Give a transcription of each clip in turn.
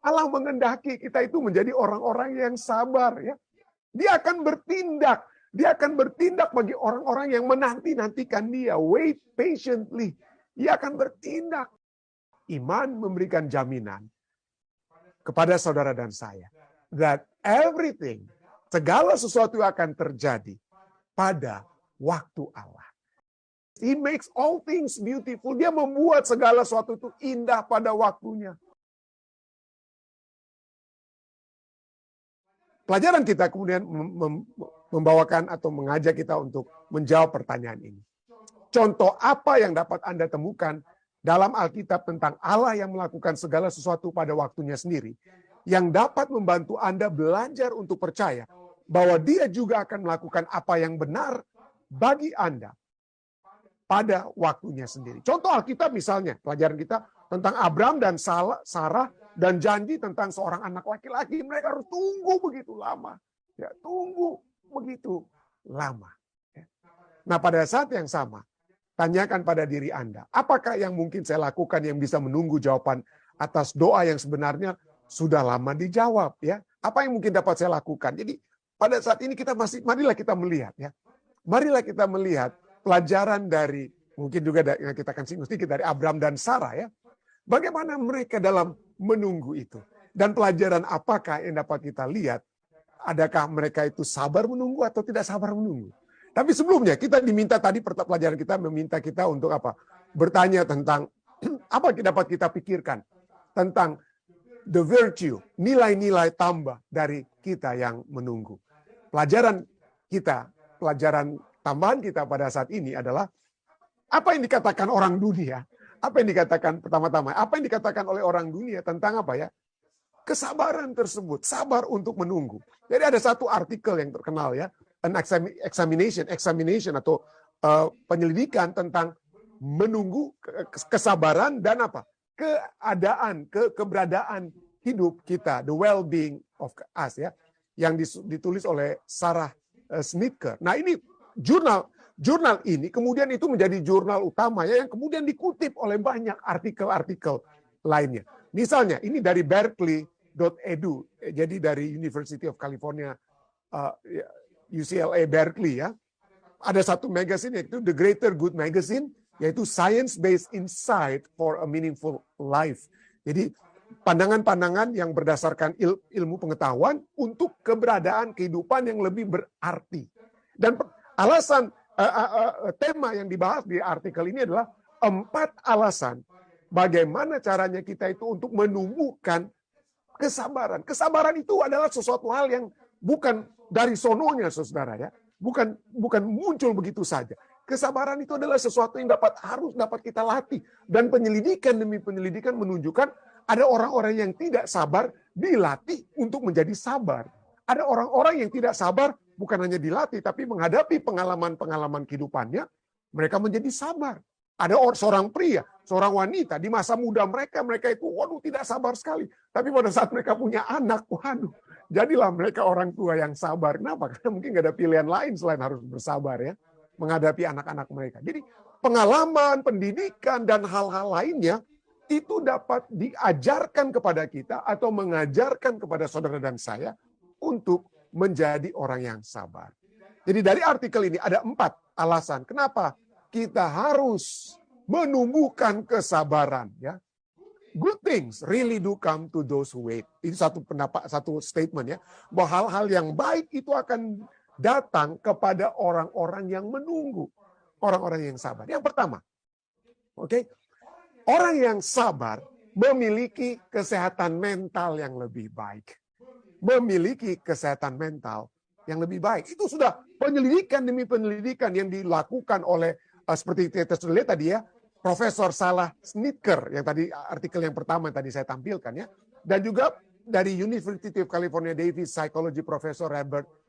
Allah mengendaki kita itu menjadi orang-orang yang sabar, ya. Dia akan bertindak. Dia akan bertindak bagi orang-orang yang menanti-nantikan dia. Wait patiently. Dia akan bertindak. Iman memberikan jaminan kepada saudara dan saya. That everything, segala sesuatu akan terjadi pada waktu Allah. He makes all things beautiful. Dia membuat segala sesuatu itu indah pada waktunya. Pelajaran kita kemudian membawakan atau mengajak kita untuk menjawab pertanyaan ini. Contoh apa yang dapat Anda temukan dalam Alkitab tentang Allah yang melakukan segala sesuatu pada waktunya sendiri, yang dapat membantu Anda belajar untuk percaya bahwa Dia juga akan melakukan apa yang benar bagi Anda pada waktunya sendiri. Contoh Alkitab misalnya, pelajaran kita tentang Abraham dan Sarah, dan janji tentang seorang anak laki-laki. Mereka harus tunggu begitu lama. Ya, tunggu begitu lama. Ya. Nah, pada saat yang sama, tanyakan pada diri Anda, apakah yang mungkin saya lakukan yang bisa menunggu jawaban atas doa yang sebenarnya sudah lama dijawab, ya? Apa yang mungkin dapat saya lakukan? Jadi, pada saat ini marilah kita melihat, ya. Marilah kita melihat pelajaran dari, mungkin juga yang kita akan singgung sedikit dari Abraham dan Sarah, ya. Bagaimana mereka dalam menunggu itu. Dan pelajaran apakah yang dapat kita lihat? Adakah mereka itu sabar menunggu atau tidak sabar menunggu? Tapi sebelumnya kita diminta tadi, pelajaran kita meminta kita untuk apa? Bertanya tentang apa yang dapat kita pikirkan tentang the virtue, nilai-nilai tambah dari kita yang menunggu. Pelajaran tambahan kita pada saat ini adalah apa yang dikatakan orang dunia. Apa yang dikatakan pertama-tama? Apa yang dikatakan oleh orang dunia tentang apa, ya? Kesabaran tersebut, sabar untuk menunggu. Jadi ada satu artikel yang terkenal, ya, an examination atau penyelidikan tentang menunggu, kesabaran dan apa? Keberadaan hidup kita, the well-being of us, ya, yang ditulis oleh Sarah Snicker. Nah, ini jurnal ini kemudian itu menjadi jurnal utama, ya, yang kemudian dikutip oleh banyak artikel-artikel lainnya. Misalnya ini dari Berkeley.edu, jadi dari University of California, UCLA Berkeley, ya. Ada satu magazine yaitu The Greater Good Magazine, yaitu Science-Based Insight for a Meaningful Life. Jadi pandangan-pandangan yang berdasarkan ilmu pengetahuan untuk keberadaan kehidupan yang lebih berarti. Dan tema yang dibahas di artikel ini adalah 4 alasan bagaimana caranya kita itu untuk menumbuhkan kesabaran. Kesabaran itu adalah sesuatu hal yang bukan dari sononya, saudara, ya. Bukan muncul begitu saja. Kesabaran itu adalah sesuatu yang harus dapat kita latih. Dan penyelidikan demi penyelidikan menunjukkan ada orang-orang yang tidak sabar dilatih untuk menjadi sabar. Ada orang-orang yang tidak sabar bukan hanya dilatih, tapi menghadapi pengalaman-pengalaman kehidupannya, mereka menjadi sabar. Ada seorang pria, seorang wanita, di masa muda mereka itu, tidak sabar sekali. Tapi pada saat mereka punya anak, jadilah mereka orang tua yang sabar. Kenapa? Karena mungkin nggak ada pilihan lain selain harus bersabar, ya, menghadapi anak-anak mereka. Jadi pengalaman, pendidikan, dan hal-hal lainnya, itu dapat diajarkan kepada kita atau mengajarkan kepada saudara dan saya untuk menjadi orang yang sabar. Jadi dari artikel ini ada 4 alasan kenapa kita harus menumbuhkan kesabaran, ya. Good things really do come to those who wait. Itu satu statement, ya, bahwa hal-hal yang baik itu akan datang kepada orang-orang yang menunggu, orang-orang yang sabar. Yang pertama, orang yang sabar memiliki kesehatan mental yang lebih baik. Memiliki kesehatan mental yang lebih baik. Itu sudah penyelidikan demi penyelidikan yang dilakukan oleh, seperti kita sudah lihat tadi, ya, Profesor Sarah Snicker, yang tadi artikel yang pertama yang tadi saya tampilkan, ya. Dan juga dari University of California Davis Psychology Professor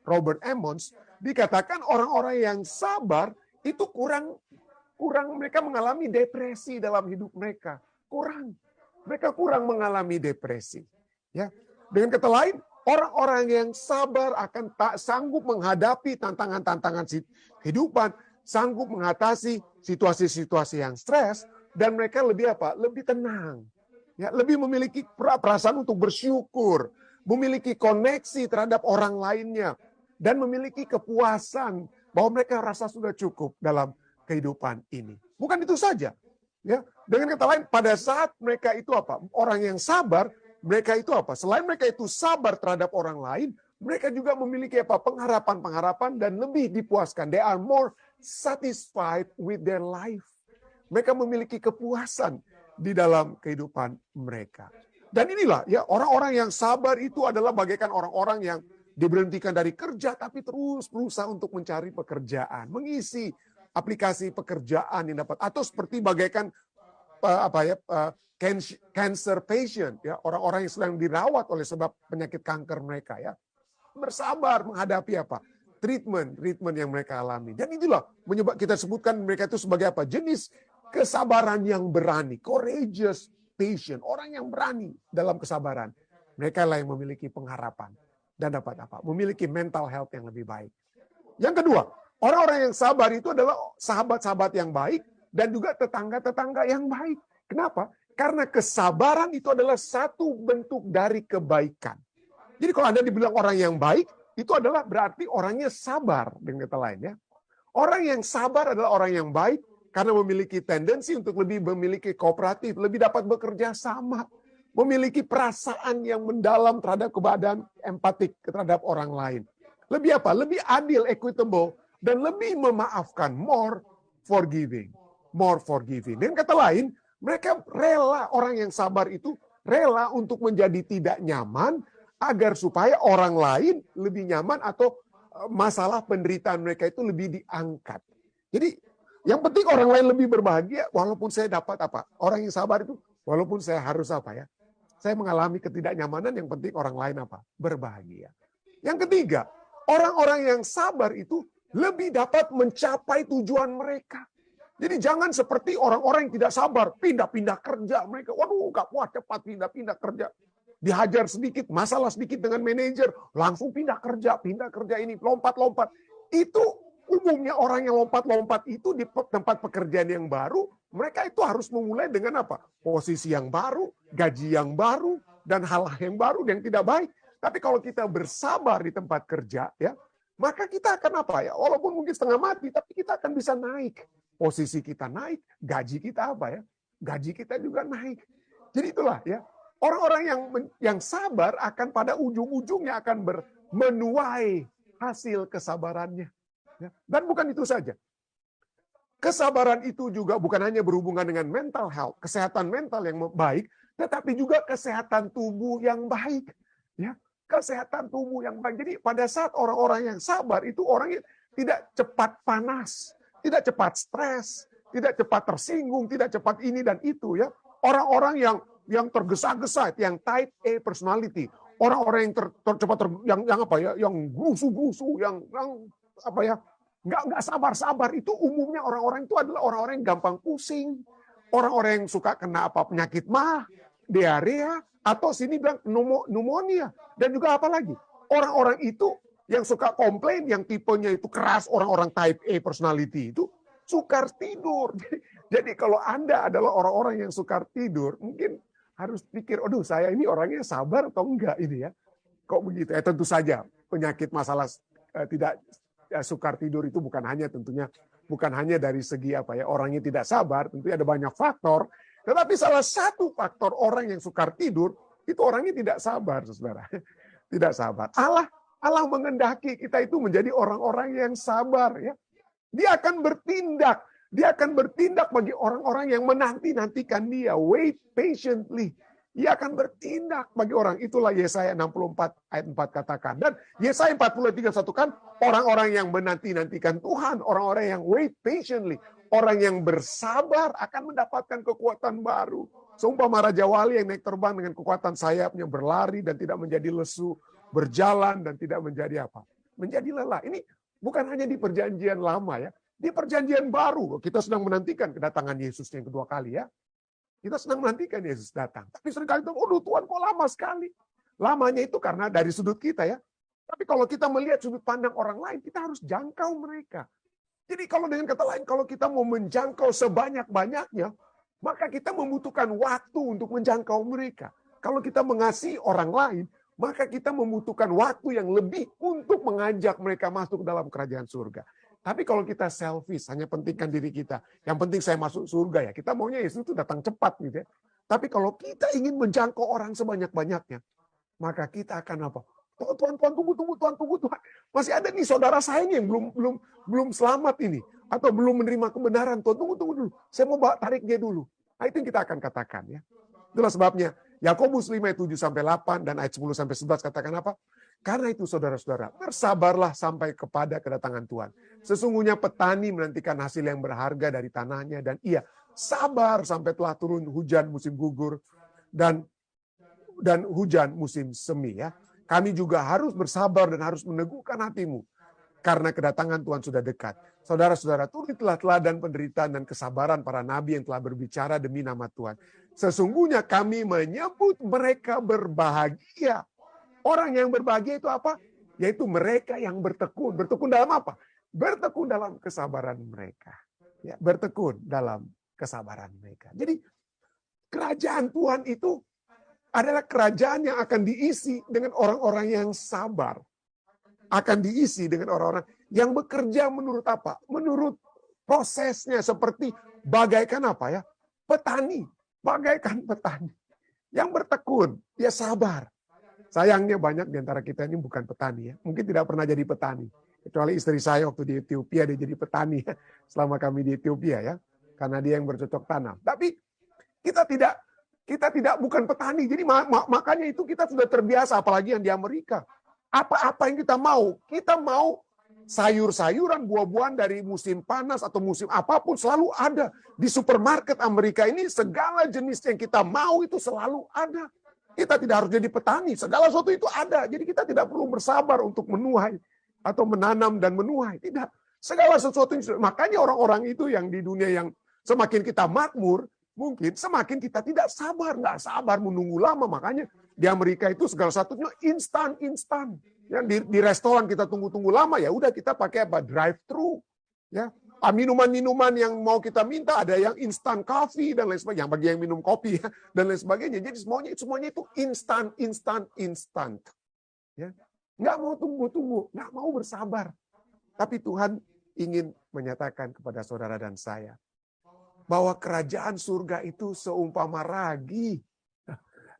Robert Emmons, dikatakan orang-orang yang sabar itu kurang mereka mengalami depresi dalam hidup mereka. Mereka kurang mengalami depresi. Ya. Dengan kata lain, orang-orang yang sabar akan tak sanggup menghadapi tantangan-tantangan kehidupan, sanggup mengatasi situasi-situasi yang stres, dan mereka lebih tenang. Ya, lebih memiliki perasaan untuk bersyukur, memiliki koneksi terhadap orang lainnya, dan memiliki kepuasan bahwa mereka rasa sudah cukup dalam kehidupan ini. Bukan itu saja. Ya, dengan kata lain, pada saat mereka itu apa? Orang yang sabar, mereka itu apa? Selain mereka itu sabar terhadap orang lain, mereka juga memiliki apa? Pengharapan-pengharapan dan lebih dipuaskan. They are more satisfied with their life. Mereka memiliki kepuasan di dalam kehidupan mereka. Dan inilah ya, orang-orang yang sabar itu adalah bagaikan orang-orang yang diberhentikan dari kerja tapi terus berusaha untuk mencari pekerjaan, mengisi aplikasi pekerjaan yang dapat, atau seperti bagaikan cancer patient, ya, orang-orang yang sedang dirawat oleh sebab penyakit kanker mereka, ya, bersabar menghadapi apa? Treatment yang mereka alami. Dan itulah menyebab kita sebutkan mereka itu sebagai apa? Jenis kesabaran yang berani, courageous patient, orang yang berani dalam kesabaran. Mereka lah yang memiliki pengharapan dan dapat apa? Memiliki mental health yang lebih baik. Yang kedua, orang-orang yang sabar itu adalah sahabat-sahabat yang baik dan juga tetangga-tetangga yang baik. Kenapa? Karena kesabaran itu adalah satu bentuk dari kebaikan. Jadi kalau Anda dibilang orang yang baik, itu adalah berarti orangnya sabar, dengan kata lain, ya. Orang yang sabar adalah orang yang baik karena memiliki tendensi untuk lebih memiliki kooperatif, lebih dapat bekerja sama, memiliki perasaan yang mendalam terhadap keadaan empatik terhadap orang lain. Lebih apa? Lebih adil, equitable, dan lebih memaafkan, more forgiving. Dengan kata lain, mereka rela, orang yang sabar itu rela untuk menjadi tidak nyaman agar supaya orang lain lebih nyaman atau masalah penderitaan mereka itu lebih diangkat. Jadi yang penting orang lain lebih berbahagia walaupun saya dapat apa? Orang yang sabar itu walaupun saya harus apa, ya? Saya mengalami ketidaknyamanan, yang penting orang lain apa? Berbahagia. Yang ketiga, orang-orang yang sabar itu lebih dapat mencapai tujuan mereka. Jadi jangan seperti orang-orang yang tidak sabar, pindah-pindah kerja mereka. Waduh, gak kuat, cepat pindah-pindah kerja. Dihajar sedikit, masalah sedikit dengan manajer, langsung pindah kerja ini, lompat-lompat. Itu umumnya orang yang lompat-lompat itu di tempat pekerjaan yang baru, mereka itu harus memulai dengan apa? Posisi yang baru, gaji yang baru, dan hal-hal yang baru yang tidak baik. Tapi kalau kita bersabar di tempat kerja, ya, maka kita akan apa, ya? Walaupun mungkin setengah mati, tapi kita akan bisa naik. Posisi kita naik, gaji kita apa, ya? Gaji kita juga naik. Jadi itulah, ya. Orang-orang yang sabar akan pada ujung-ujungnya akan menuai hasil kesabarannya. Ya. Dan bukan itu saja. Kesabaran itu juga bukan hanya berhubungan dengan mental health, kesehatan mental yang baik, tetapi juga kesehatan tubuh yang baik. Ya. Kesehatan tubuh yang baik. Jadi pada saat orang-orang yang sabar itu orangnya tidak cepat panas, tidak cepat stres, tidak cepat tersinggung, tidak cepat ini dan itu, ya. Orang-orang yang tergesa-gesa, yang type A personality, orang-orang yang yang gusu-gusu, yang apa ya, nggak sabar-sabar, itu umumnya orang-orang itu adalah orang-orang yang gampang pusing, orang-orang yang suka kena penyakit mah, diarea, atau sini bilang pneumonia, dan juga apa lagi, orang-orang itu yang suka komplain, yang tipenya itu keras, orang-orang type A personality itu sukar tidur. Jadi kalau Anda adalah orang-orang yang sukar tidur, mungkin harus pikir, aduh saya ini orangnya sabar atau enggak ini, ya. Kok begitu? Tentu saja penyakit masalah tidak sukar tidur itu bukan hanya dari segi apa, ya, orangnya tidak sabar, tentunya ada banyak faktor. Tetapi salah satu faktor orang yang sukar tidur itu orangnya tidak sabar, saudara. Tidak sabar. Allah mengendaki kita itu menjadi orang-orang yang sabar, ya. Dia akan bertindak bagi orang-orang yang menanti-nantikan dia. Wait patiently. Dia akan bertindak bagi orang. Itulah Yesaya 64 ayat 4 katakan. Dan Yesaya 40 ayat 31 kan, orang-orang yang menanti-nantikan Tuhan, orang-orang yang wait patiently, orang yang bersabar akan mendapatkan kekuatan baru. Seumpama Raja Wali yang naik terbang dengan kekuatan sayapnya, berlari dan tidak menjadi lesu, berjalan dan tidak menjadi apa? Menjadi lelah. Ini bukan hanya di perjanjian lama, ya. Di perjanjian baru, kita sedang menantikan kedatangan Yesus yang kedua kali, ya. Kita sedang menantikan Yesus datang. Tapi seringkali itu, aduh Tuhan kok lama sekali. Lamanya itu karena dari sudut kita, ya. Tapi kalau kita melihat sudut pandang orang lain, kita harus jangkau mereka. Jadi kalau dengan kata lain, kalau kita mau menjangkau sebanyak-banyaknya, maka kita membutuhkan waktu untuk menjangkau mereka. Kalau kita mengasihi orang lain, maka kita membutuhkan waktu yang lebih untuk mengajak mereka masuk dalam kerajaan surga. Tapi kalau kita selfish, hanya pentingkan diri kita. Yang penting saya masuk surga ya. Kita maunya Yesus itu datang cepat gitu ya. Tapi kalau kita ingin menjangkau orang sebanyak-banyaknya, maka kita akan apa? Tuhan, Tuhan. Masih ada nih saudara saya nih yang belum selamat ini. Atau belum menerima kebenaran. Tuhan, tunggu dulu. Saya mau tarik dia dulu. Nah, itu yang kita akan katakan ya. Itulah sebabnya Yakobus 5 ayat 7-8 dan ayat 10-11 katakan apa? Karena itu saudara-saudara, bersabarlah sampai kepada kedatangan Tuhan. Sesungguhnya petani menantikan hasil yang berharga dari tanahnya dan ia sabar sampai telah turun hujan musim gugur dan hujan musim semi ya. Kami juga harus bersabar dan harus meneguhkan hatimu karena kedatangan Tuhan sudah dekat. Saudara-saudara, turutlah teladan penderitaan dan kesabaran para nabi yang telah berbicara demi nama Tuhan. Sesungguhnya kami menyebut mereka berbahagia. Orang yang berbahagia itu apa? Yaitu mereka yang bertekun. Bertekun dalam apa? Bertekun dalam kesabaran mereka. Ya, bertekun dalam kesabaran mereka. Jadi kerajaan Tuhan itu adalah kerajaan yang akan diisi dengan orang-orang yang sabar. Akan diisi dengan orang-orang yang bekerja menurut apa? Menurut prosesnya seperti bagaikan apa ya? Petani. Bagaikan petani. Yang bertekun, dia sabar. Sayangnya banyak di antara kita ini bukan petani ya. Mungkin tidak pernah jadi petani. Kecuali istri saya waktu di Ethiopia dia jadi petani ya. Selama kami di Ethiopia ya. Karena dia yang bercocok tanam. Tapi kita tidak bukan petani. Jadi makanya itu kita sudah terbiasa apalagi yang di Amerika. Apa yang kita mau? Kita mau sayur-sayuran, buah-buahan dari musim panas atau musim apapun selalu ada. Di supermarket Amerika ini segala jenis yang kita mau itu selalu ada. Kita tidak harus jadi petani, segala sesuatu itu ada. Jadi kita tidak perlu bersabar untuk menuai atau menanam dan menuai. Tidak. Segala sesuatu, makanya orang-orang itu yang di dunia yang semakin kita makmur, mungkin semakin kita tidak sabar. Nggak sabar menunggu lama, makanya di Amerika itu segala satunya instan. Yang di restoran kita tunggu-tunggu lama, ya udah kita pakai apa? Drive-thru. Ya. Minuman-minuman yang mau kita minta ada yang instan coffee dan lain sebagainya. Bagi yang minum kopi ya, dan lain sebagainya. Jadi semuanya itu instan. Ya. Nggak mau tunggu-tunggu, nggak mau bersabar. Tapi Tuhan ingin menyatakan kepada saudara dan saya bahwa kerajaan surga itu seumpama ragi.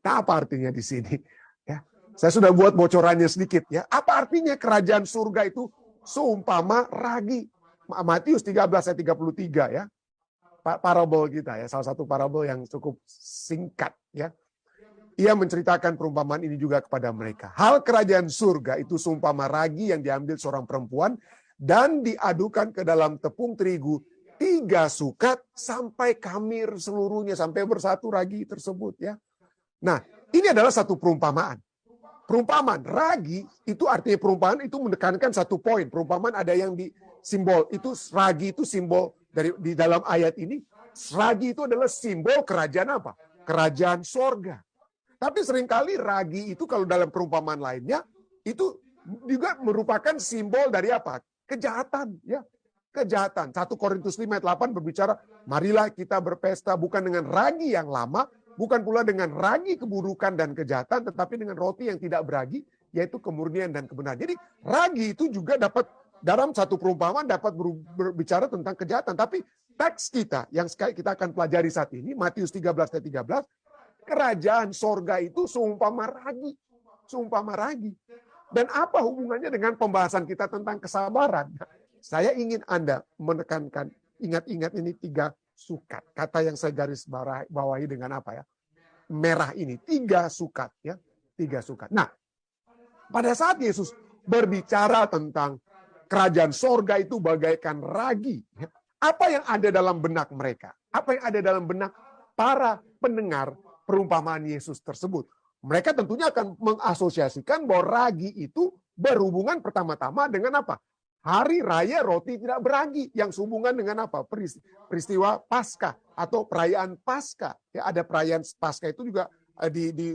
Nah, apa artinya di sini? Ya, saya sudah buat bocorannya sedikit ya. Apa artinya kerajaan surga itu seumpama ragi? Matius 13 ayat 33 ya. Parabel kita ya, salah satu parabel yang cukup singkat ya. Ia menceritakan perumpamaan ini juga kepada mereka. Hal kerajaan surga itu seumpama ragi yang diambil seorang perempuan dan diadukan ke dalam tepung terigu 3 sukat sampai kamir seluruhnya, sampai bersatu ragi tersebut ya. Nah, ini adalah satu perumpamaan. Perumpamaan ragi itu artinya perumpamaan itu menekankan satu poin. Perumpamaan ada yang di simbol itu ragi itu simbol dari di dalam ayat ini. Ragi itu adalah simbol kerajaan apa? Kerajaan sorga. Tapi seringkali ragi itu kalau dalam perumpamaan lainnya itu juga merupakan simbol dari apa? Kejahatan ya. Kejahatan. 1 Korintus 5 ayat 8 berbicara, marilah kita berpesta bukan dengan ragi yang lama, bukan pula dengan ragi keburukan dan kejahatan, tetapi dengan roti yang tidak beragi, yaitu kemurnian dan kebenaran. Jadi ragi itu juga dapat dalam satu perumpamaan dapat berbicara tentang kejahatan. Tapi teks kita yang kita akan pelajari saat ini, Matius 13 ayat 13, kerajaan sorga itu seumpama ragi. Seumpama ragi. Dan apa hubungannya dengan pembahasan kita tentang kesabaran? Saya ingin Anda menekankan, ingat-ingat ini 3 sukat. Kata yang saya garis bawahi dengan apa ya? Merah ini. 3 sukat ya. 3 sukat. Nah, pada saat Yesus berbicara tentang kerajaan sorga itu bagaikan ragi. Apa yang ada dalam benak mereka? Apa yang ada dalam benak para pendengar perumpamaan Yesus tersebut? Mereka tentunya akan mengasosiasikan bahwa ragi itu berhubungan pertama-tama dengan apa? Hari raya roti tidak beragi yang sehubungan dengan apa? Peristiwa Paskah atau perayaan Paskah. Ya, ada perayaan Paskah itu juga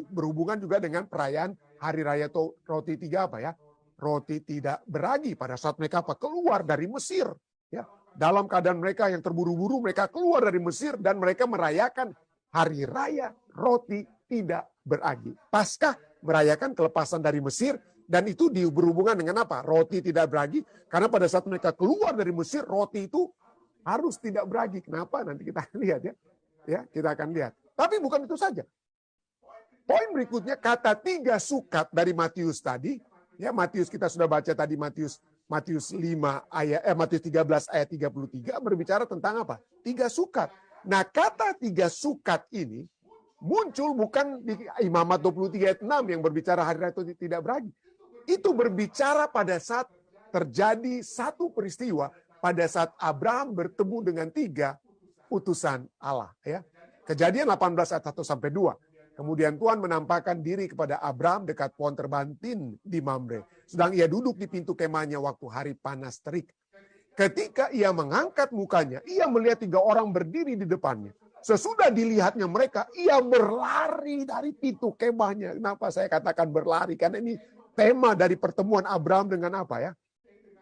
berhubungan juga dengan perayaan hari raya roti tiga apa ya? Roti tidak beragi pada saat mereka apa? Keluar dari Mesir. Ya, Dalam keadaan mereka yang terburu-buru, mereka keluar dari Mesir dan mereka merayakan hari raya roti tidak beragi. Paskah merayakan kelepasan dari Mesir, dan itu berhubungan dengan apa? Roti tidak beragi, karena pada saat mereka keluar dari Mesir, roti itu harus tidak beragi. Kenapa? Nanti kita lihat ya. Ya, kita akan lihat. Tapi bukan itu saja. Poin berikutnya, kata 3 sukat dari Matius tadi, ya Matius kita sudah baca tadi, Matius 13 ayat 33 berbicara tentang apa? 3 sukat. Nah, kata 3 sukat ini muncul bukan di Imamat 23 ayat 6 yang berbicara hari raya itu tidak beragi. Itu berbicara pada saat terjadi satu peristiwa pada saat Abraham bertemu dengan 3 utusan Allah, ya. Kejadian 18 ayat 1 sampai 2. Kemudian Tuhan menampakkan diri kepada Abraham dekat pohon terbantin di Mamre. Sedang ia duduk di pintu kemahnya waktu hari panas terik. Ketika ia mengangkat mukanya, ia melihat 3 orang berdiri di depannya. Sesudah dilihatnya mereka, ia berlari dari pintu kemahnya. Kenapa saya katakan berlari? Karena ini tema dari pertemuan Abraham dengan apa ya?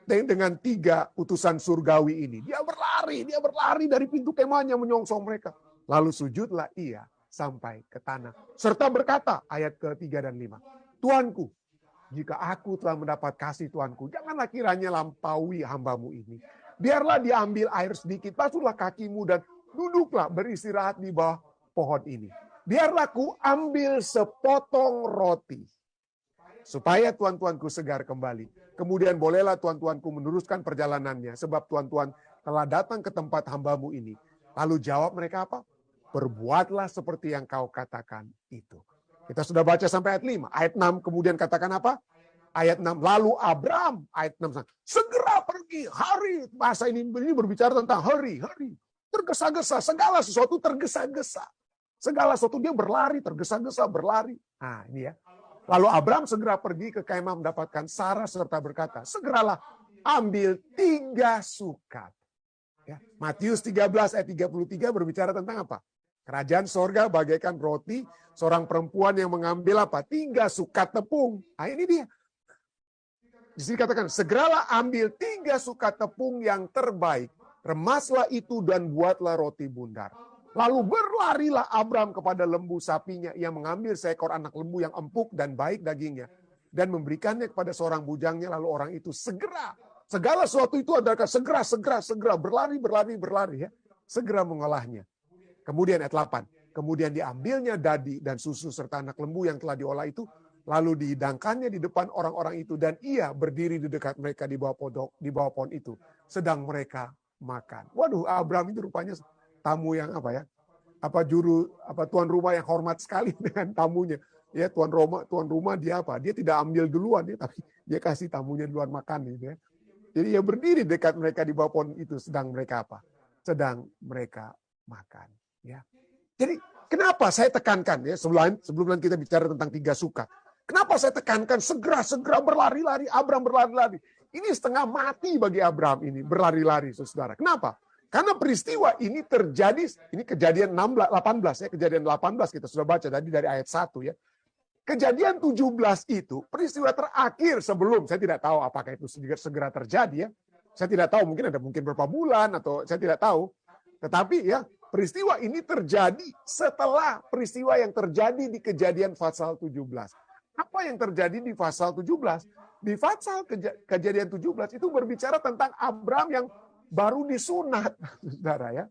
Dengan 3 utusan surgawi ini. Dia berlari dari pintu kemahnya menyongsong mereka. Lalu sujudlah ia sampai ke tanah. Serta berkata, ayat ke-3 dan 5. Tuanku, jika aku telah mendapat kasih Tuanku, janganlah kiranya lampaui hambamu ini. Biarlah diambil air sedikit, basuhlah kakimu dan duduklah beristirahat di bawah pohon ini. Biarlah ku ambil sepotong roti, supaya tuan-tuanku segar kembali. Kemudian bolehlah tuan-tuanku meneruskan perjalanannya, sebab tuan-tuan telah datang ke tempat hambamu ini. Lalu jawab mereka apa? Berbuatlah seperti yang kau katakan itu. Kita sudah baca sampai ayat 5. Ayat 6 kemudian katakan apa? Ayat 6. Lalu Abraham, ayat 6. Segera pergi, hari. Bahasa ini berbicara tentang hari. Tergesa-gesa, segala sesuatu tergesa-gesa. Segala sesuatu dia berlari, tergesa-gesa, berlari. Nah ini ya. Lalu Abraham segera pergi ke kemah mendapatkan Sarah serta berkata, segeralah ambil 3 sukat. Ya, Matius 13 ayat 33 berbicara tentang apa? Kerajaan sorga bagaikan roti, seorang perempuan yang mengambil apa? 3 sukat tepung. Nah ini dia. Di sini katakan, segeralah ambil 3 sukat tepung yang terbaik. Remaslah itu dan buatlah roti bundar. Lalu berlarilah Abraham kepada lembu sapinya. Ia mengambil seekor anak lembu yang empuk dan baik dagingnya. Dan memberikannya kepada seorang bujangnya. Lalu orang itu segera. Segala sesuatu itu adalah segera. Berlari ya. Segera mengolahnya. Kemudian ayat 8. Kemudian diambilnya dadi dan susu serta anak lembu yang telah diolah itu. Lalu dihidangkannya di depan orang-orang itu. Dan ia berdiri di dekat mereka di bawah pohon itu. Sedang mereka makan. Waduh, Abraham itu rupanya tamu yang apa ya? Tuan rumah yang hormat sekali dengan tamunya. Ya, tuan rumah dia apa? Dia tidak ambil duluan ya, tapi dia kasih tamunya duluan makan gitu ya. Jadi ia berdiri dekat mereka di bawah pohon itu, sedang mereka apa? Sedang mereka makan, ya. Jadi kenapa saya tekankan ya sebelum kita bicara tentang 3 sukat. Kenapa saya tekankan segera berlari-lari, Abraham berlari-lari. Ini setengah mati bagi Abraham ini, berlari-lari Saudara. Kenapa? Karena peristiwa ini terjadi, ini kejadian 18 ya, kejadian 18 kita sudah baca tadi dari ayat 1 ya. Kejadian 17 itu peristiwa terakhir sebelum, saya tidak tahu apakah itu segera terjadi ya. Saya tidak tahu, mungkin berapa bulan atau saya tidak tahu. Tetapi ya, peristiwa ini terjadi setelah peristiwa yang terjadi di kejadian pasal 17. Apa yang terjadi di pasal 17? Di pasal kejadian 17 itu berbicara tentang Abraham yang baru disunat, Saudara ya.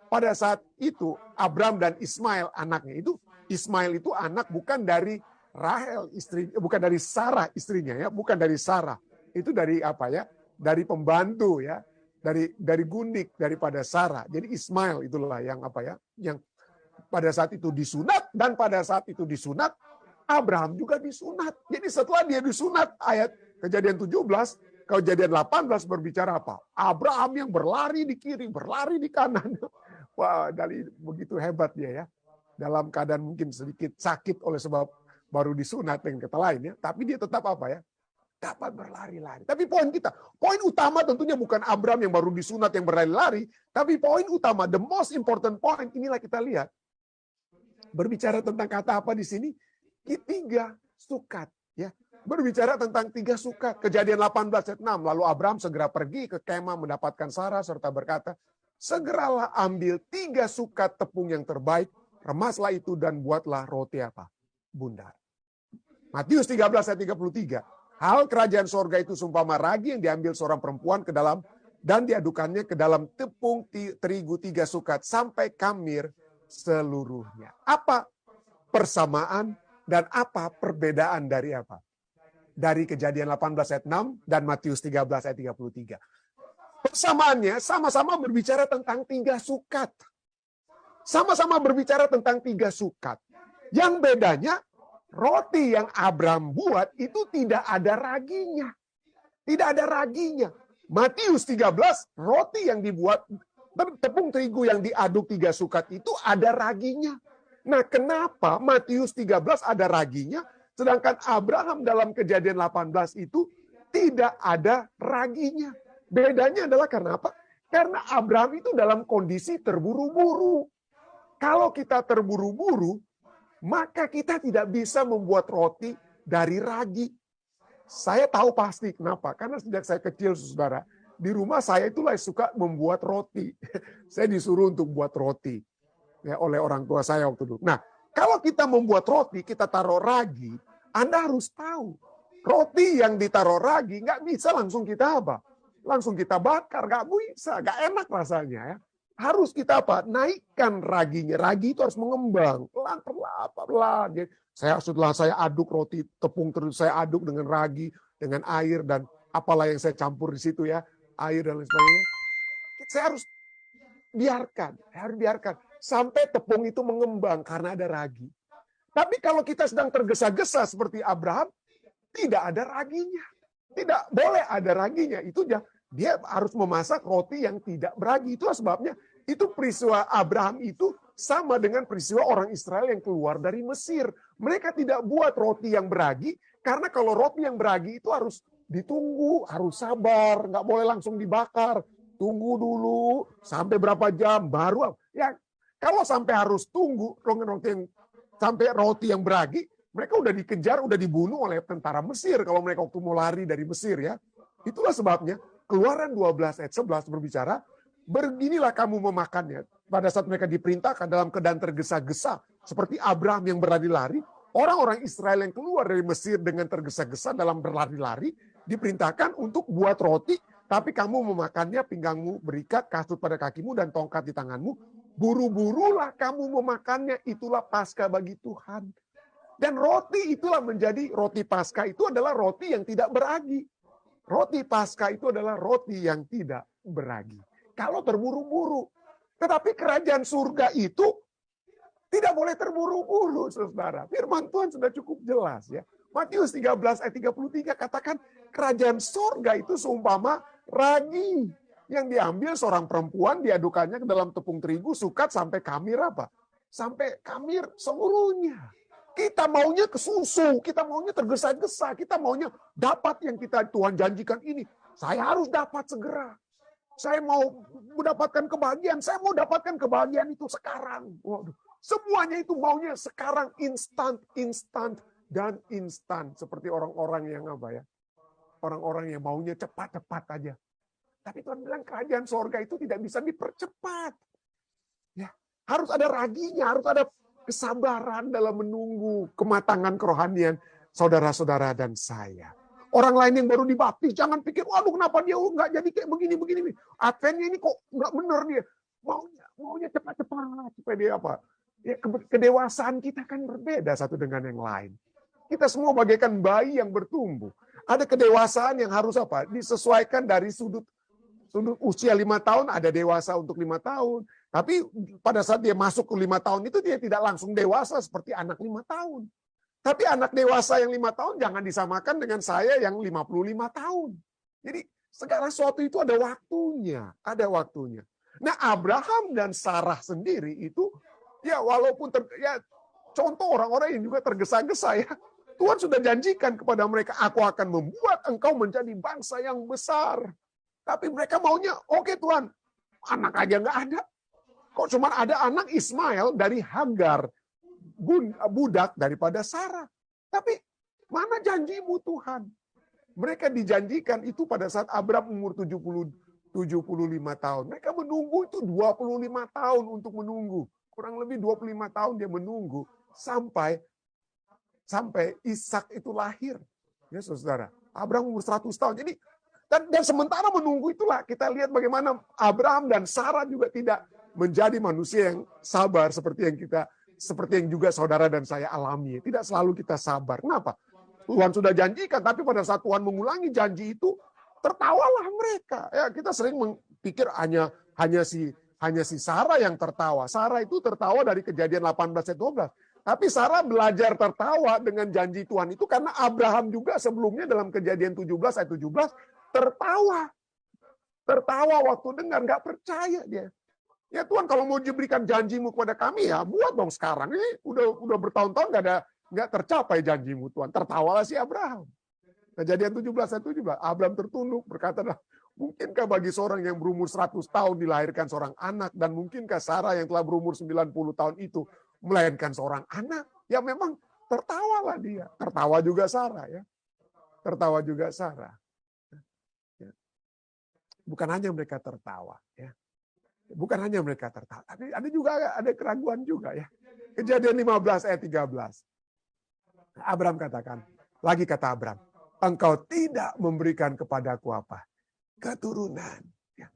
Pada saat itu Abraham dan Ismail anaknya itu, Ismail itu anak bukan dari Rahel istri, bukan dari Sarah istrinya ya, bukan dari Sarah. Itu dari apa ya? Dari pembantu ya, dari gundik daripada Sarah. Jadi Ismail itulah yang apa ya? Yang pada saat itu disunat, dan pada saat itu disunat Abraham juga disunat. Jadi setelah dia disunat, ayat kejadian 17, kejadian 18 berbicara apa? Abraham yang berlari di kiri, berlari di kanan. Wah, dari begitu hebat dia ya. Dalam keadaan mungkin sedikit sakit oleh sebab baru disunat dengan kata lain ya. Tapi dia tetap apa ya? Dapat berlari-lari. Tapi poin utama tentunya bukan Abraham yang baru disunat yang berlari-lari. Tapi poin utama, the most important point, inilah kita lihat. Berbicara tentang kata apa di sini? 3 sukat. Ya. berbicara tentang 3 sukat. Kejadian 18 ayat 6. Lalu Abraham segera pergi ke kemah mendapatkan Sarah serta berkata, segeralah ambil 3 sukat tepung yang terbaik, remaslah itu dan buatlah roti apa? Bundar. Matius 13 ayat 33. Hal kerajaan sorga itu seumpama ragi yang diambil seorang perempuan ke dalam dan diadukannya ke dalam tepung terigu 3 sukat sampai kamir seluruhnya. Apa persamaan dan apa perbedaan dari apa? Dari Kejadian 18 ayat 6 dan Matius 13 ayat 33. Persamaannya sama-sama berbicara tentang 3 sukat. Sama-sama berbicara tentang 3 sukat. Yang bedanya, roti yang Abraham buat itu tidak ada raginya. Tidak ada raginya. Matius 13, roti yang dibuat, tepung terigu yang diaduk 3 sukat itu ada raginya. Nah, kenapa Matius 13 ada raginya, sedangkan Abraham dalam Kejadian 18 itu tidak ada raginya? Bedanya adalah karena apa? Karena Abraham itu dalam kondisi terburu-buru. Kalau kita terburu-buru, maka kita tidak bisa membuat roti dari ragi. Saya tahu pasti kenapa. Karena sejak saya kecil, saudara, di rumah saya itulah suka membuat roti. Saya disuruh untuk buat roti ya, oleh orang tua saya waktu dulu. Nah, kalau kita membuat roti, kita taruh ragi, Anda harus tahu. Roti yang ditaruh ragi nggak bisa langsung kita apa? Langsung kita bakar, nggak bisa, nggak enak rasanya ya. Harus kita apa? Naikkan raginya. Ragi itu harus mengembang pelan-pelan. Setelah saya aduk roti tepung terus saya aduk dengan ragi, dengan air dan apalah yang saya campur di situ ya, air dan lain sebagainya. Saya harus biarkan sampai tepung itu mengembang karena ada ragi. Tapi kalau kita sedang tergesa-gesa seperti Abraham, tidak ada raginya. Tidak boleh ada raginya. Itu dia harus memasak roti yang tidak beragi. Itulah sebabnya itu peristiwa Abraham itu sama dengan peristiwa orang Israel yang keluar dari Mesir. Mereka tidak buat roti yang beragi, karena kalau roti yang beragi itu harus ditunggu, harus sabar, nggak boleh langsung dibakar. Tunggu dulu sampai berapa jam baru ya. Kalau sampai harus tunggu roti yang beragi, mereka udah dikejar, udah dibunuh oleh tentara Mesir kalau mereka waktu mau lari dari Mesir ya. Itulah sebabnya Keluaran 12 ayat 11 berbicara, beginilah kamu memakannya. Pada saat mereka diperintahkan dalam keadaan tergesa-gesa, seperti Abraham yang berlari-lari, orang-orang Israel yang keluar dari Mesir dengan tergesa-gesa dalam berlari-lari, diperintahkan untuk buat roti, tapi kamu memakannya, pinggangmu berikat, kasut pada kakimu, dan tongkat di tanganmu. Buru-burulah kamu memakannya, itulah Paskah bagi Tuhan. Dan roti itulah menjadi roti Paskah itu adalah roti yang tidak beragi. Roti Paskah itu adalah roti yang tidak beragi. Kalau terburu-buru. Tetapi kerajaan surga itu tidak boleh terburu-buru, saudara. Firman Tuhan sudah cukup jelas ya. Matius 13 ayat 33 katakan kerajaan surga itu seumpama ragi yang diambil seorang perempuan, diadukannya ke dalam tepung terigu, sukat sampai kamir apa? Sampai kamir seluruhnya. Kita maunya ke susu, kita maunya tergesa-gesa, kita maunya dapat yang Tuhan janjikan ini. Saya harus dapat segera. Saya mau mendapatkan kebahagiaan, saya mau dapatkan kebahagiaan itu sekarang. Waduh, semuanya itu maunya sekarang, instan, dan instan. Seperti orang-orang yang apa ya? Orang-orang yang maunya cepat-cepat aja. Tapi Tuhan bilang kerajaan sorga itu tidak bisa dipercepat. Ya, harus ada raginya, harus ada kesabaran dalam menunggu kematangan kerohanian saudara-saudara dan saya. Orang lain yang baru dibaptis, jangan pikir, waduh kenapa dia nggak jadi kayak begini. Adventnya ini kok nggak bener dia. Maunya cepat-cepat supaya dia apa? Ya, kedewasaan kita kan berbeda satu dengan yang lain. Kita semua bagaikan bayi yang bertumbuh. Ada kedewasaan yang harus apa? Disesuaikan dari sudut usia 5 tahun, ada dewasa untuk 5 tahun. Tapi pada saat dia masuk ke 5 tahun itu dia tidak langsung dewasa seperti anak 5 tahun. Tapi anak dewasa yang 5 tahun jangan disamakan dengan saya yang 55 tahun. Jadi segala sesuatu itu ada waktunya. Ada waktunya. Nah Abraham dan Sarah sendiri itu, ya walaupun contoh orang-orang yang juga tergesa-gesa ya. Tuhan sudah janjikan kepada mereka, aku akan membuat engkau menjadi bangsa yang besar. Tapi mereka maunya, oke Tuhan, anak aja nggak ada. Kok cuma ada anak Ismail dari Hagar, budak daripada Sarah. Tapi Mana janjimu Tuhan? Mereka dijanjikan itu pada saat Abraham umur 75 tahun. Mereka menunggu itu 25 tahun untuk menunggu. Kurang lebih 25 tahun dia menunggu sampai Ishak itu lahir. Ya saudara, Abraham umur 100 tahun. Jadi dan sementara menunggu itulah kita lihat bagaimana Abraham dan Sarah juga tidak menjadi manusia yang sabar seperti yang juga saudara dan saya alami. Tidak selalu kita sabar. Kenapa? Tuhan sudah janjikan, tapi pada saat Tuhan mengulangi janji itu, tertawalah mereka. Ya, kita sering pikir hanya si Sarah yang tertawa. Sarah itu tertawa dari Kejadian 18 ayat 12. Tapi Sarah belajar tertawa dengan janji Tuhan itu karena Abraham juga sebelumnya dalam Kejadian 17 ayat 17 tertawa. Tertawa waktu dengar, nggak percaya dia. Ya Tuhan, kalau mau diberikan janjimu kepada kami, ya buat dong sekarang. Ini udah bertahun-tahun nggak tercapai janjimu Tuhan. Tertawalah si Abraham. Kejadian 17 ayat 17. Abraham tertunduk berkata, mungkinkah bagi seorang yang berumur 100 tahun dilahirkan seorang anak, dan mungkinkah Sarah yang telah berumur 90 tahun itu melahirkan seorang anak? Ya memang tertawalah dia. Tertawa juga Sarah ya. Tertawa juga Sarah. Bukan hanya mereka tertawa ya. Bukan hanya mereka tertawa. Ada juga ada keraguan juga ya. Kejadian 15 ayat 13. Abraham katakan, lagi kata Abraham, engkau tidak memberikan kepadaku apa? Keturunan. Ya.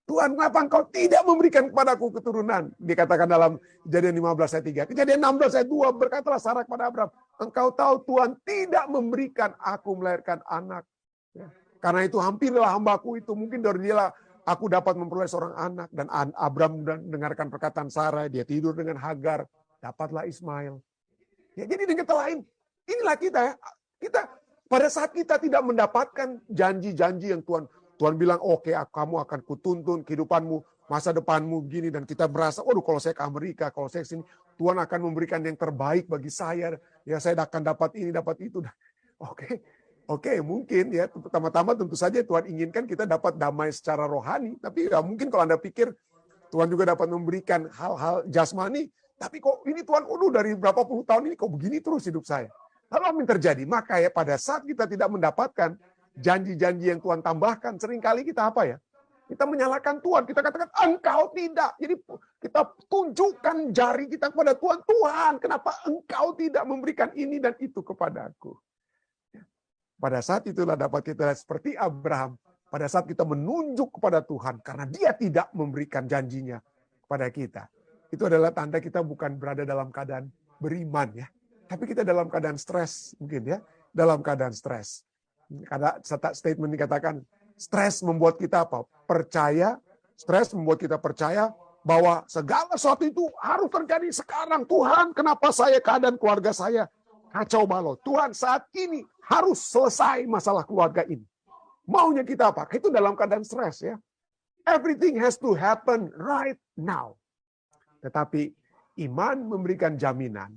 Tuhan, kenapa engkau tidak memberikan kepadaku keturunan? Dikatakan dalam Kejadian 15 ayat 3. Kejadian 16 ayat 2 berkatalah Sarah kepada Abraham, engkau tahu Tuhan tidak memberikan aku melahirkan anak. Ya. Karena itu hampirlah hambaku itu, mungkin dari dia aku dapat memperoleh seorang anak. Dan Abraham mendengarkan perkataan Sarah, dia tidur dengan Hagar, dapatlah Ismail. Ya, jadi dengan kata lain, inilah kita ya. Kita pada saat kita tidak mendapatkan janji-janji yang Tuhan bilang, oke, kamu akan kutuntun kehidupanmu, masa depanmu begini, dan kita merasa, waduh kalau saya ke Amerika, kalau saya ke sini, Tuhan akan memberikan yang terbaik bagi saya, ya saya akan dapat ini, dapat itu. Oke, mungkin ya, pertama-tama tentu saja Tuhan inginkan kita dapat damai secara rohani, tapi ya mungkin kalau Anda pikir Tuhan juga dapat memberikan hal-hal jasmani, tapi kok ini Tuhan, dari berapa puluh tahun ini kok begini terus hidup saya. Lalu apa yang terjadi? Maka ya pada saat kita tidak mendapatkan janji-janji yang Tuhan tambahkan, seringkali kita apa ya? Kita menyalahkan Tuhan, kita katakan engkau tidak. Jadi kita tunjukkan jari kita kepada Tuhan. Tuhan, kenapa engkau tidak memberikan ini dan itu kepadaku? Pada saat itulah dapat kita seperti Abraham. Pada saat kita menunjuk kepada Tuhan, karena dia tidak memberikan janjinya kepada kita. Itu adalah tanda kita bukan berada dalam keadaan beriman ya. Tapi kita dalam keadaan stres mungkin ya. Dalam keadaan stres. Karena statement dikatakan, stres membuat kita apa? Percaya. Stres membuat kita percaya bahwa segala sesuatu itu harus terjadi sekarang. Tuhan, kenapa keadaan keluarga saya kacau balau? Tuhan, saat ini harus selesai masalah keluarga ini. Maunya kita apa? Itu dalam keadaan stres ya. Everything has to happen right now. Tetapi iman memberikan jaminan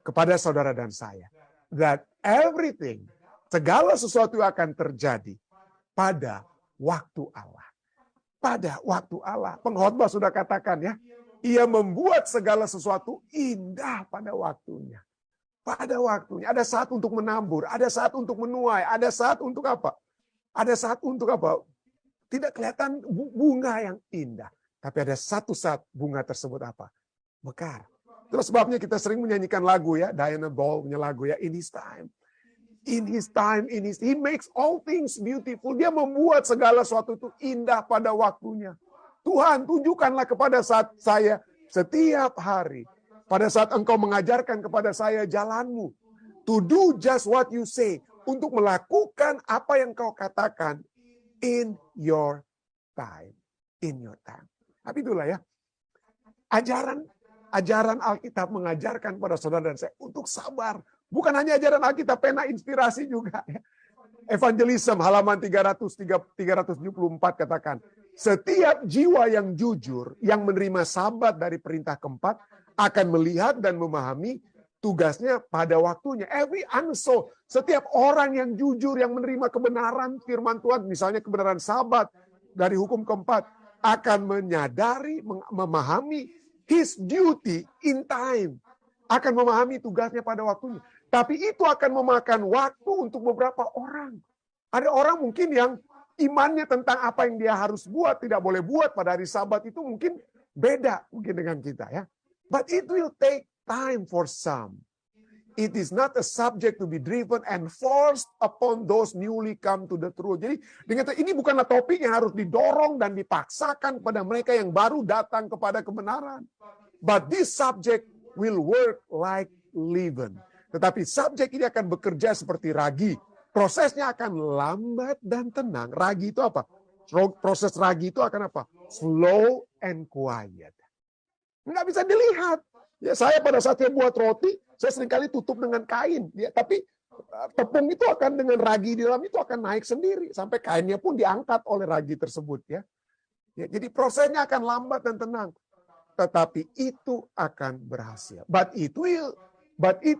kepada saudara dan saya, that everything, segala sesuatu akan terjadi pada waktu Allah. Pada waktu Allah. Pengkhotbah sudah katakan ya, ia membuat segala sesuatu indah pada waktunya. Pada waktunya. Ada saat untuk menabur, ada saat untuk menuai, ada saat untuk apa? Ada saat untuk apa? Tidak kelihatan bunga yang indah. Tapi ada satu saat bunga tersebut apa? Mekar. Terus sebabnya kita sering menyanyikan lagu ya. Diana Ball punya lagu ya. In His time. In His time. He makes all things beautiful. Dia membuat segala sesuatu itu indah pada waktunya. Tuhan, tunjukkanlah kepada saya setiap hari. Pada saat engkau mengajarkan kepada saya jalanmu. To do just what you say. Untuk melakukan apa yang kau katakan. In your time. In your time. Tapi itulah ya. Ajaran Alkitab mengajarkan pada saudara dan saya untuk sabar. Bukan hanya ajaran Alkitab, pena inspirasi juga. Ya. Evangelism halaman 374 katakan. Setiap jiwa yang jujur, yang menerima sabat dari perintah keempat, akan melihat dan memahami tugasnya pada waktunya. Every unsold, setiap orang yang jujur, yang menerima kebenaran firman Tuhan, misalnya kebenaran sabat dari hukum keempat, akan menyadari, memahami his duty in time. Akan memahami tugasnya pada waktunya. Tapi itu akan memakan waktu untuk beberapa orang. Ada orang mungkin yang imannya tentang apa yang dia harus buat, tidak boleh buat pada hari Sabat itu mungkin beda mungkin dengan kita ya. But it will take time for some. It is not a subject to be driven and forced upon those newly come to the truth. Jadi dengan ini bukanlah topik yang harus didorong dan dipaksakan pada mereka yang baru datang kepada kebenaran. But this subject will work like leaven. Tetapi subjek ini akan bekerja seperti ragi. Prosesnya akan lambat dan tenang. Ragi itu apa? Proses ragi itu akan apa? Slow and quiet. Nggak bisa dilihat. Ya, saya pada saat saya buat roti, saya seringkali tutup dengan kain. Ya, tapi tepung itu akan dengan ragi di dalam itu akan naik sendiri. Sampai kainnya pun diangkat oleh ragi tersebut. Ya, jadi prosesnya akan lambat dan tenang. Tetapi itu akan berhasil. But it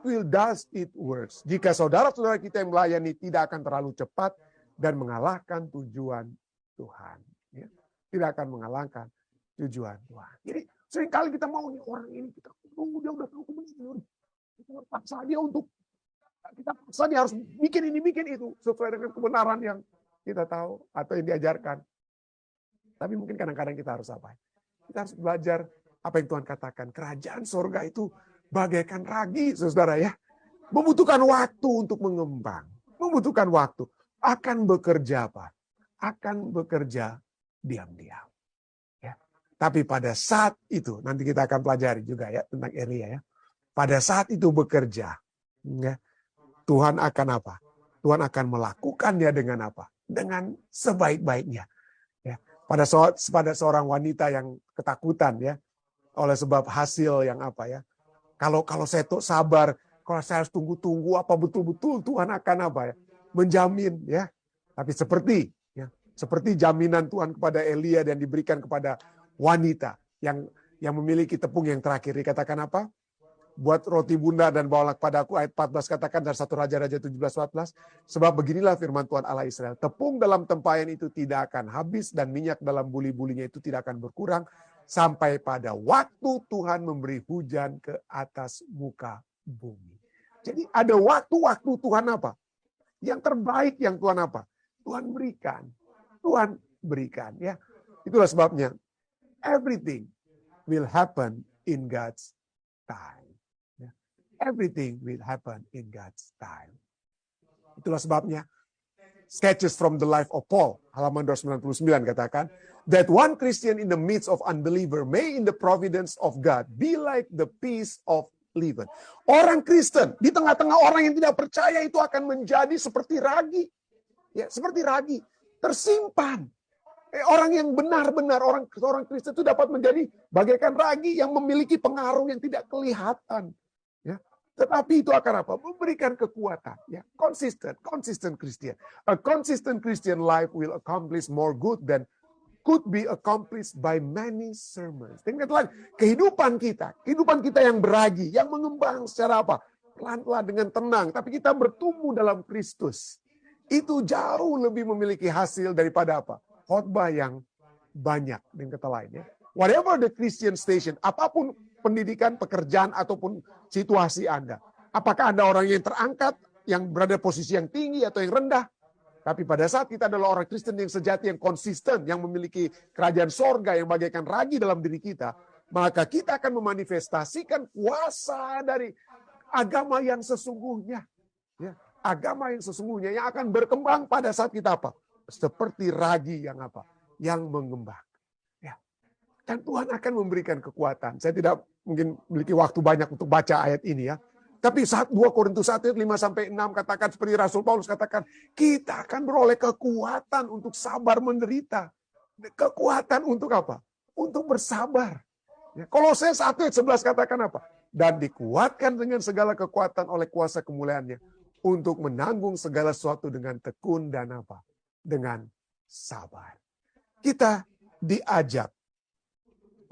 will does it works. Jika saudara-saudara kita yang melayani tidak akan terlalu cepat dan mengalahkan tujuan Tuhan. Ya, tidak akan mengalahkan tujuan Tuhan. Jadi seringkali kita mau nih orang ini, kita tunggu dia udah tahu kebenaran. Kita paksa dia kita paksa dia harus bikin ini, bikin itu. Sesuai dengan kebenaran yang kita tahu atau yang diajarkan. Tapi mungkin kadang-kadang kita harus apa? Kita harus belajar apa yang Tuhan katakan. Kerajaan surga itu bagaikan ragi, saudara ya. Membutuhkan waktu untuk mengembang. Membutuhkan waktu. Akan bekerja apa? Akan bekerja diam-diam. Ya. Tapi pada saat itu, nanti kita akan pelajari juga ya tentang Elia ya. Pada saat itu bekerja, ya, Tuhan akan apa? Tuhan akan melakukannya dengan apa? Dengan sebaik-baiknya. Ya. Pada seorang wanita yang ketakutan ya, oleh sebab hasil yang apa ya? Kalau saya tuh sabar, kalau saya harus tunggu-tunggu apa betul-betul Tuhan akan apa ya? Menjamin ya. Tapi seperti jaminan Tuhan kepada Elia dan diberikan kepada wanita yang memiliki tepung yang terakhir. Dikatakan apa? Buat roti bunda dan bawalah kepadaku, ayat 14 katakan dari 1 Raja-Raja 17:14. Sebab beginilah firman Tuhan Allah Israel. Tepung dalam tempayan itu tidak akan habis dan minyak dalam buli-bulinya itu tidak akan berkurang. Sampai pada waktu Tuhan memberi hujan ke atas muka bumi. Jadi ada waktu-waktu Tuhan apa? Yang terbaik yang Tuhan apa? Tuhan berikan. Tuhan berikan. Ya. Itulah sebabnya. Everything will happen in God's time. Ya. Everything will happen in God's time. Itulah sebabnya. Sketches from the life of Paul. Halaman 299 katakan. That one Christian in the midst of unbeliever may in the providence of God be like the piece of leaven. Orang Kristen di tengah-tengah orang yang tidak percaya itu akan menjadi seperti ragi. Ya, seperti ragi. Tersimpan. Orang yang benar-benar, orang Kristen itu dapat menjadi bagaikan ragi yang memiliki pengaruh yang tidak kelihatan. Ya. Tetapi itu akan apa? Memberikan kekuatan. Ya. Consistent Christian. A consistent Christian life will accomplish more good than could be accomplished by many sermons. Dengan kata lain, kehidupan kita yang beragi, yang mengembang secara apa? Pelan-pelan dengan tenang, tapi kita bertumbuh dalam Kristus. Itu jauh lebih memiliki hasil daripada apa? Khotbah yang banyak. Dengan kata lain ya. Whatever the Christian station, apapun pendidikan, pekerjaan ataupun situasi Anda. Apakah Anda orang yang terangkat, yang berada posisi yang tinggi atau yang rendah? Tapi pada saat kita adalah orang Kristen yang sejati, yang konsisten, yang memiliki kerajaan sorga yang bagaikan ragi dalam diri kita, maka kita akan memanifestasikan kuasa dari agama yang sesungguhnya. Ya, agama yang sesungguhnya yang akan berkembang pada saat kita apa? Seperti ragi yang apa? Yang mengembang. Ya. Dan Tuhan akan memberikan kekuatan. Saya tidak mungkin memiliki waktu banyak untuk baca ayat ini ya. Tapi saat 2 Korintus 1 5-6 katakan seperti Rasul Paulus katakan, kita akan beroleh kekuatan untuk sabar menderita. Kekuatan untuk apa? Untuk bersabar. Ya, Kolose 1:11 katakan apa? Dan dikuatkan dengan segala kekuatan oleh kuasa kemuliaannya untuk menanggung segala sesuatu dengan tekun dan apa? Dengan sabar. Kita diajak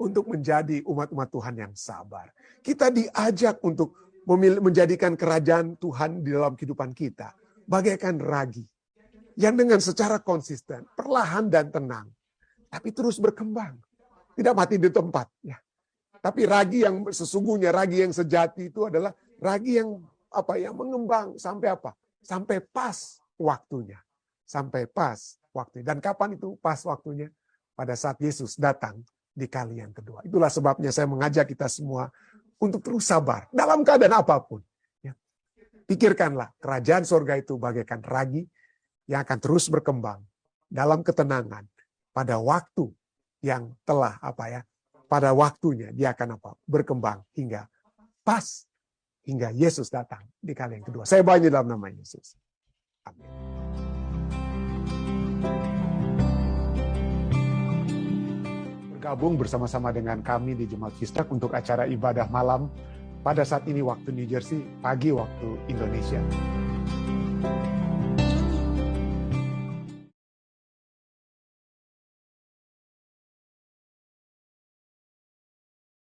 untuk menjadi umat-umat Tuhan yang sabar. Kita diajak untuk menjadikan kerajaan Tuhan di dalam kehidupan kita bagaikan ragi yang dengan secara konsisten, perlahan dan tenang, tapi terus berkembang, tidak mati di tempat. Ya. Tapi ragi yang sesungguhnya, ragi yang sejati itu adalah ragi yang mengembang sampai apa? Sampai pas waktunya. Sampai pas waktunya. Dan kapan itu pas waktunya? Pada saat Yesus datang di kali yang kedua. Itulah sebabnya saya mengajak kita semua untuk terus sabar dalam keadaan apapun. Ya. Pikirkanlah, kerajaan surga itu bagaikan ragi yang akan terus berkembang dalam ketenangan pada waktu yang telah pada waktunya dia akan berkembang hingga pas, hingga Yesus datang di kali yang kedua. Saya banyak dalam nama Yesus. Amin. Bergabung bersama-sama dengan kami di Jemaat Kistak untuk acara ibadah malam pada saat ini waktu New Jersey, pagi waktu Indonesia.